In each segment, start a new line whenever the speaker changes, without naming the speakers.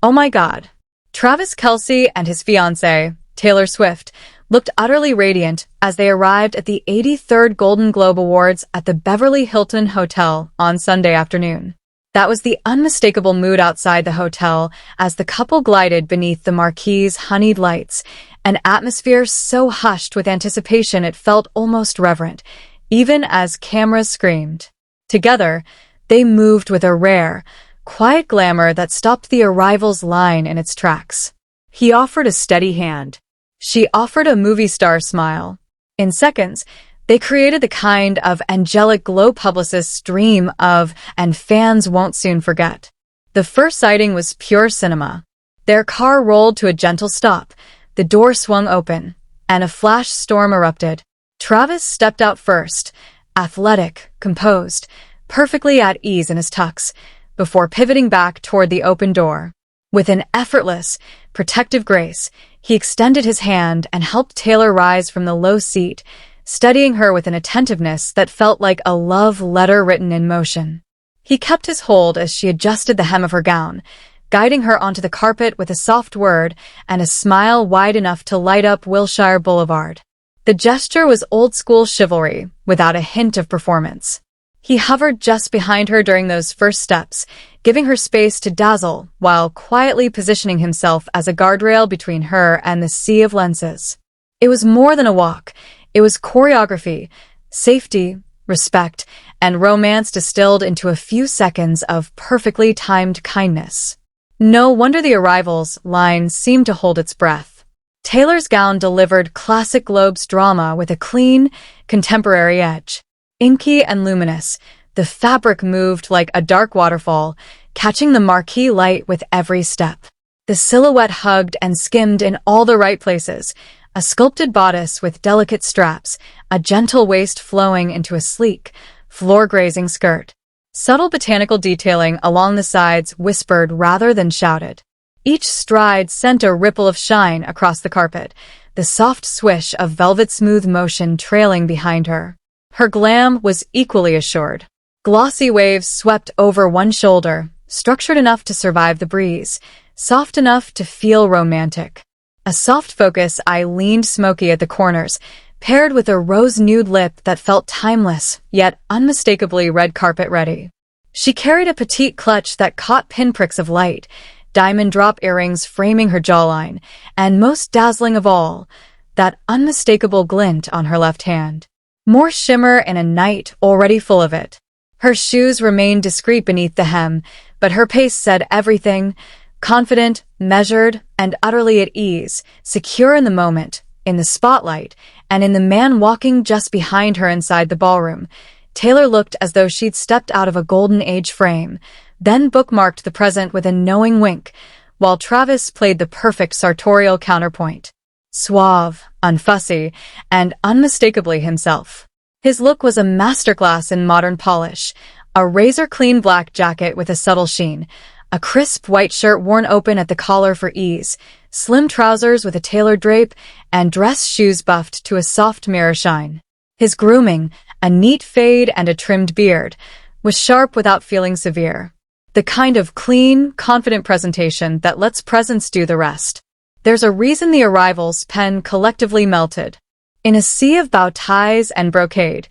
Oh my God. Travis Kelce and his fiancée, Taylor Swift, looked utterly radiant as they arrived at the 83rd Golden Globe Awards at the Beverly Hilton Hotel on Sunday afternoon. That was the unmistakable mood outside the hotel as the couple glided beneath the marquee's honeyed lights, an atmosphere so hushed with anticipation it felt almost reverent, even as cameras screamed. Together, they moved with a rare, quiet glamour that stopped the arrival's line in its tracks. He offered a steady hand. She offered a movie star smile. In seconds, they created the kind of angelic glow publicists dream of and fans won't soon forget. The first sighting was pure cinema. Their car rolled to a gentle stop, the door swung open, and a flash storm erupted. Travis stepped out first, athletic, composed, perfectly at ease in his tux, before pivoting back toward the open door. With an effortless, protective grace, he extended his hand and helped Taylor rise from the low seat, studying her with an attentiveness that felt like a love letter written in motion. He kept his hold as she adjusted the hem of her gown, guiding her onto the carpet with a soft word and a smile wide enough to light up Wilshire Boulevard. The gesture was old-school chivalry, without a hint of performance. He hovered just behind her during those first steps, giving her space to dazzle while quietly positioning himself as a guardrail between her and the sea of lenses. It was more than a walk. It was choreography, safety, respect, and romance distilled into a few seconds of perfectly timed kindness. No wonder the arrivals line seemed to hold its breath. Taylor's gown delivered classic Globes drama with a clean, contemporary edge. Inky and luminous, the fabric moved like a dark waterfall, catching the marquee light with every step. The silhouette hugged and skimmed in all the right places, a sculpted bodice with delicate straps, a gentle waist flowing into a sleek, floor-grazing skirt. Subtle botanical detailing along the sides whispered rather than shouted. Each stride sent a ripple of shine across the carpet, the soft swish of velvet-smooth motion trailing behind her. Her glam was equally assured. Glossy waves swept over one shoulder, structured enough to survive the breeze, soft enough to feel romantic. A soft focus eye leaned smoky at the corners, paired with a rose-nude lip that felt timeless, yet unmistakably red carpet ready. She carried a petite clutch that caught pinpricks of light, diamond drop earrings framing her jawline, and most dazzling of all, that unmistakable glint on her left hand. More shimmer in a night already full of it. Her shoes remained discreet beneath the hem, but her pace said everything, confident, measured, and utterly at ease, secure in the moment, in the spotlight, and in the man walking just behind her inside the ballroom. Taylor looked as though she'd stepped out of a golden age frame, then bookmarked the present with a knowing wink, while Travis played the perfect sartorial counterpoint. Suave, unfussy, and unmistakably himself. His look was a masterclass in modern polish, a razor-clean black jacket with a subtle sheen, a crisp white shirt worn open at the collar for ease, slim trousers with a tailored drape, and dress shoes buffed to a soft mirror shine. His grooming, a neat fade and a trimmed beard, was sharp without feeling severe. The kind of clean, confident presentation that lets presence do the rest. There's a reason the arrivals' pen collectively melted. In a sea of bow ties and brocade,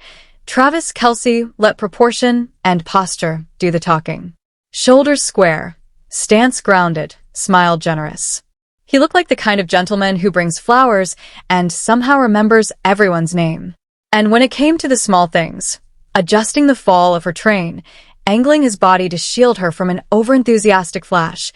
Travis Kelce let proportion and posture do the talking. Shoulders square, stance grounded, smile generous. He looked like the kind of gentleman who brings flowers and somehow remembers everyone's name. And when it came to the small things, adjusting the fall of her train, angling his body to shield her from an overenthusiastic flash,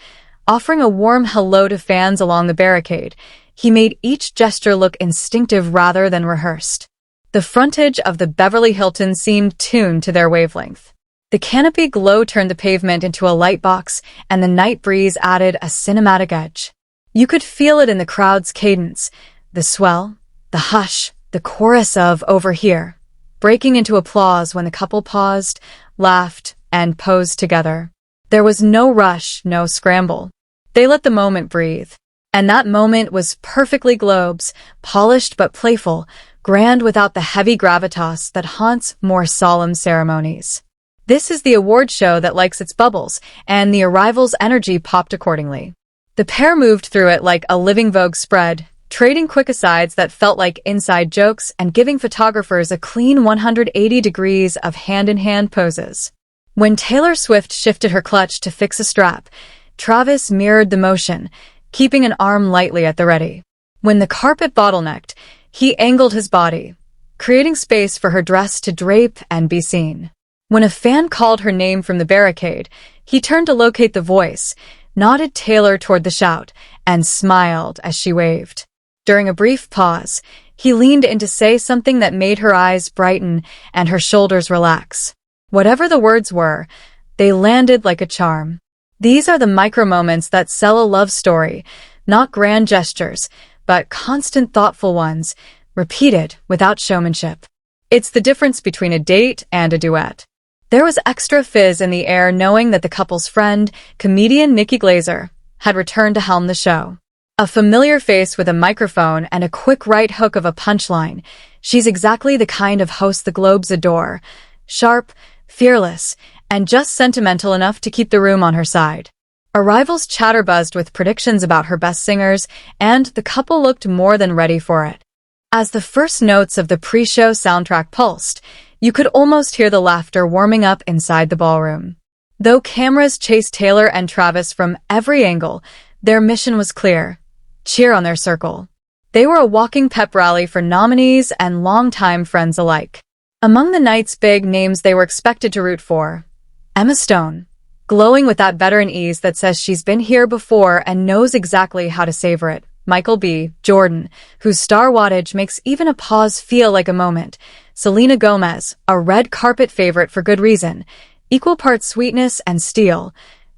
offering a warm hello to fans along the barricade, he made each gesture look instinctive rather than rehearsed. The frontage of the Beverly Hilton seemed tuned to their wavelength. The canopy glow turned the pavement into a light box, and the night breeze added a cinematic edge. You could feel it in the crowd's cadence, the swell, the hush, the chorus of "over here," breaking into applause when the couple paused, laughed, and posed together. There was no rush, no scramble. They let the moment breathe. And that moment was perfectly Globes, polished but playful, grand without the heavy gravitas that haunts more solemn ceremonies. This is the award show that likes its bubbles, and the arrival's energy popped accordingly. The pair moved through it like a living Vogue spread, trading quick asides that felt like inside jokes and giving photographers a clean 180 degrees of hand-in-hand poses. When Taylor Swift shifted her clutch to fix a strap, Travis mirrored the motion, keeping an arm lightly at the ready. When the carpet bottlenecked, he angled his body, creating space for her dress to drape and be seen. When a fan called her name from the barricade, he turned to locate the voice, nodded Taylor toward the shout, and smiled as she waved. During a brief pause, he leaned in to say something that made her eyes brighten and her shoulders relax. Whatever the words were, they landed like a charm. These are the micro moments that sell a love story, not grand gestures, but constant thoughtful ones, repeated without showmanship. It's the difference between a date and a duet. There was extra fizz in the air knowing that the couple's friend, comedian Nikki Glazer, had returned to helm the show. A familiar face with a microphone and a quick right hook of a punchline, she's exactly the kind of host the Globes adore. Sharp, fearless, and just sentimental enough to keep the room on her side. Arrival's chatter buzzed with predictions about her best singers, and the couple looked more than ready for it. As the first notes of the pre-show soundtrack pulsed, you could almost hear the laughter warming up inside the ballroom. Though cameras chased Taylor and Travis from every angle, their mission was clear: cheer on their circle. They were a walking pep rally for nominees and longtime friends alike. Among the night's big names they were expected to root for: Emma Stone, glowing with that veteran ease that says she's been here before and knows exactly how to savor it; Michael B. Jordan, whose star wattage makes even a pause feel like a moment; Selena Gomez, a red carpet favorite for good reason, equal parts sweetness and steel;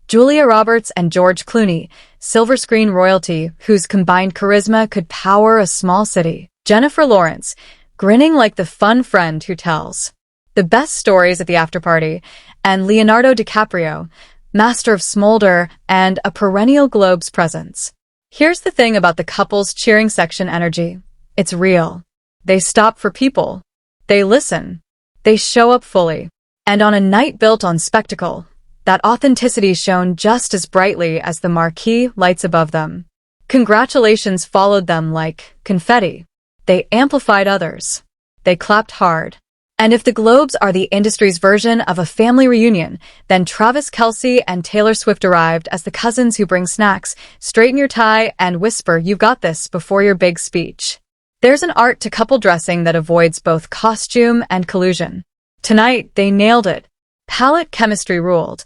Julia Roberts and George Clooney, silver screen royalty whose combined charisma could power a small city; Jennifer Lawrence, grinning like the fun friend who tells the best stories at the afterparty; and Leonardo DiCaprio, master of smolder and a perennial Globes presence. Here's the thing about the couple's cheering section energy. It's real. They stop for people. They listen. They show up fully. And on a night built on spectacle, that authenticity shone just as brightly as the marquee lights above them. Congratulations followed them like confetti. They amplified others. They clapped hard. And if the Globes are the industry's version of a family reunion, then Travis Kelce and Taylor Swift arrived as the cousins who bring snacks, straighten your tie, and whisper "you got this" before your big speech. There's an art to couple dressing that avoids both costume and collusion. Tonight, they nailed it. Palette chemistry ruled.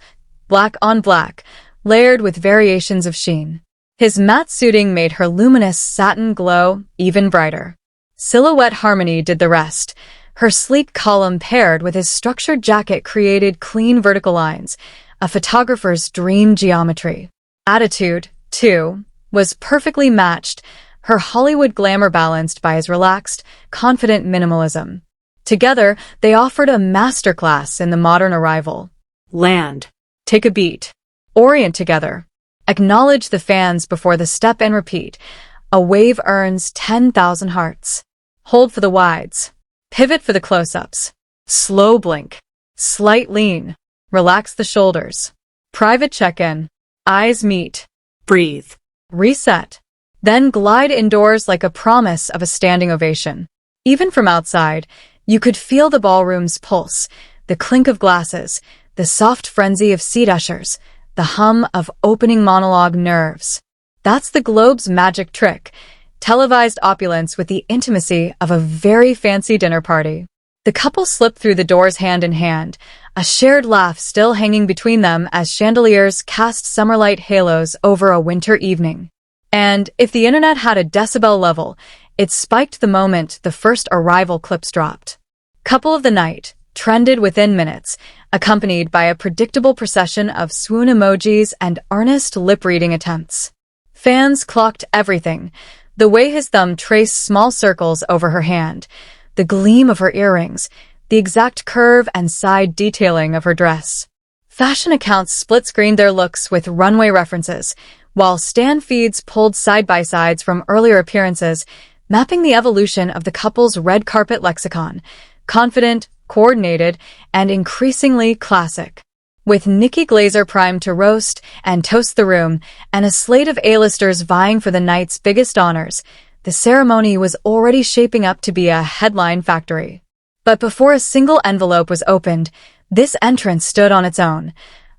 Black on black, layered with variations of sheen. His matte suiting made her luminous satin glow even brighter. Silhouette harmony did the rest. Her sleek column paired with his structured jacket created clean vertical lines, a photographer's dream geometry. Attitude, too, was perfectly matched, her Hollywood glamour balanced by his relaxed, confident minimalism. Together, they offered a masterclass in the modern arrival. Land. Take a beat. Orient together. Acknowledge the fans before the step and repeat. A wave earns 10,000 hearts. Hold for the wides. Pivot for the close-ups. Slow blink. Slight lean. Relax the shoulders. Private check-in. Eyes meet. Breathe. Reset. Then glide indoors like a promise of a standing ovation. Even from outside, you could feel the ballroom's pulse, the clink of glasses, the soft frenzy of seat ushers, the hum of opening monologue nerves. That's the Globe's magic trick. Televised opulence with the intimacy of a very fancy dinner party. The couple slipped through the doors hand in hand, a shared laugh still hanging between them as chandeliers cast summerlight halos over a winter evening. And if the internet had a decibel level, it spiked the moment the first arrival clips dropped. Couple of the night trended within minutes, accompanied by a predictable procession of swoon emojis and earnest lip-reading attempts. Fans clocked everything: the way his thumb traced small circles over her hand, the gleam of her earrings, the exact curve and side detailing of her dress. Fashion accounts split-screened their looks with runway references, while stan feeds pulled side-by-sides from earlier appearances, mapping the evolution of the couple's red carpet lexicon: confident, coordinated, and increasingly classic. With Nikki Glazer primed to roast and toast the room, and a slate of A-listers vying for the night's biggest honors, the ceremony was already shaping up to be a headline factory. But before a single envelope was opened, this entrance stood on its own.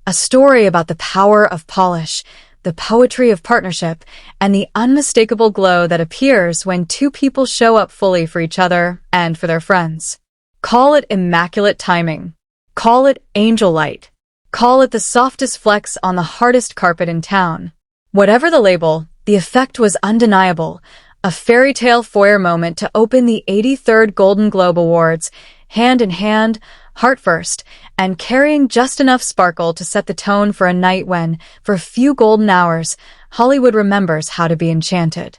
A story about the power of polish, the poetry of partnership, and the unmistakable glow that appears when two people show up fully for each other and for their friends. Call it immaculate timing. Call it angel light. Call it the softest flex on the hardest carpet in town. Whatever the label, the effect was undeniable. A fairy tale foyer moment to open the 83rd Golden Globe Awards, hand in hand, heart first, and carrying just enough sparkle to set the tone for a night when, for a few golden hours, Hollywood remembers how to be enchanted.